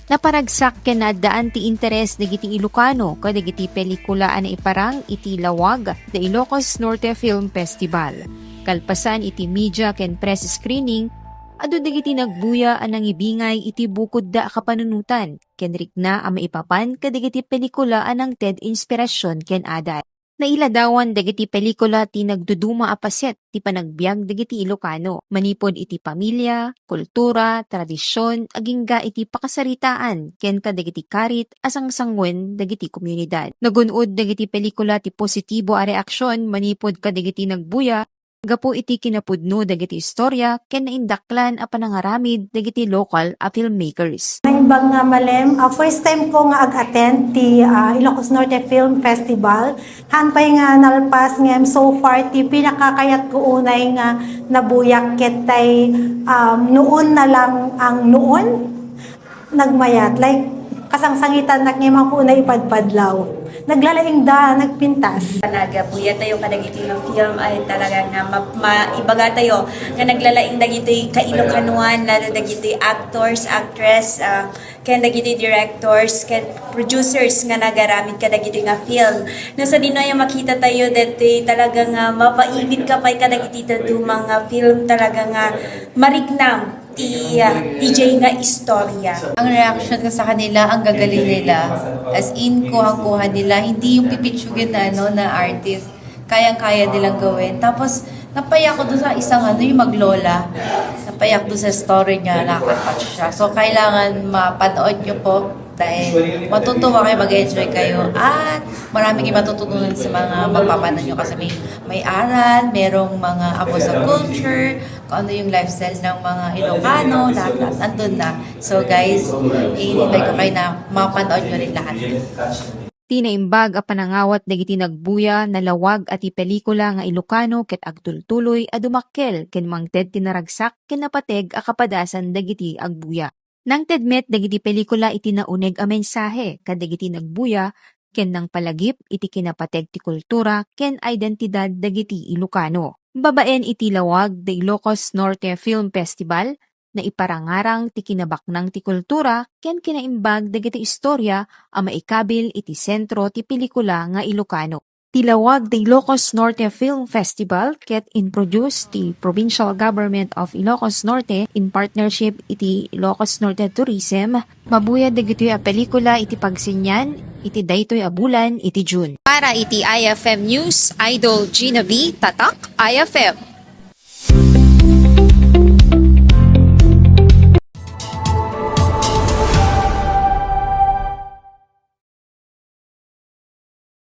Naparagsak ken daan ti interes dagiti Ilocano kadagiti pelikula na iparang iti lawag the Ilocos Norte Film Festival. Kalpasan iti media ken press screening, adu dagiti nagbuya anang ibingay iti bukod da kapanunutan ken rikna a maipapan kadagiti pelikula anang TED inspirasyon ken adat. Nailadawan dagiti pelikula ti nagduduma a paset ti panagbiag dagiti Ilocano. Manipod iti pamilya, kultura, tradisyon, agingga iti pakasaritaan, ken kadagiti karit asang sangwen dagiti komunidad. Nagunod dagiti pelikula ti positibo a reaksyon manipod kadagiti nagbuya, gapo iti kinapudno dagiti istorya ken naindaklan a panangaramid dagiti local a filmmakers. Naimbang nga malem, first time ko nga ag-attend ti Ilocos Norte Film Festival. Hanpay nga nalpas ngem so far ti pinakakayat ko unay nga nabuyak ketay noon na lang ang noon nagmayat like kasangsangitan nakngem ko unay ipadpadlaw. Naglalaing da, nagpintas. Nagabuya tayo kadagiti ng film ay talaga nga maibaga tayo nga naglalaing dagiti kailokanuan lalo dagiti actors, actress, ken dagiti directors, ken producers nga nagaramid kadagiti nga film. Nasa dino ay makita tayo dati talaga nga mapaibig ka pay kadagiti dumang nga film talaga nga marignam ti DJ nga istorya. Ang reaction ko sa kanila, ang gagaling nila. As in, kuha nila. Hindi yung pipitsugin na artist. Kayang-kaya nilang gawin. Tapos, napayak ko doon sa isang yung maglola. Napayak doon sa story niya, nakaka-touch siya. So, kailangan mapanood niyo po dahil matutuwa kayo, mag-enjoy kayo. At marami kayo matututunan sa mga magpapanood niyo kasi may aral, merong mga abo sa culture, kung ano yung lifestyle ng mga Ilocano, lahat nandun na. So guys, i-invite ko kayo na mapanood nyo rin lahat. Tinaimbag a panangawat dagiti nagbuya nalawag at pelikula nga Ilocano ket agtultuloy a dumakkel ken mangted tinaragsak ken napateg a kapadasan dagiti agbuya. Nang tedmet dagiti pelikula iti nauneg a mensahe kadagiti nagbuya ken nang palagip iti kinapateg ti kultura ken identidad dagiti Ilocano. Babaen iti lawag the Ilocos Norte Film Festival na iparangarang ti kinabaknang ti kultura ken kinaimbag dagiti istorya a maikabil iti sentro ti pelikula nga Ilocano. Tilawag the Ilocos Norte Film Festival ket introduce ti Provincial Government of Ilocos Norte in partnership iti Ilocos Norte Tourism. Mabuya dagitoy a pelikula iti pagsinyan iti daytoy a bulan iti June. Para iti IFM News, Idol Gina V. Tatak, IFM.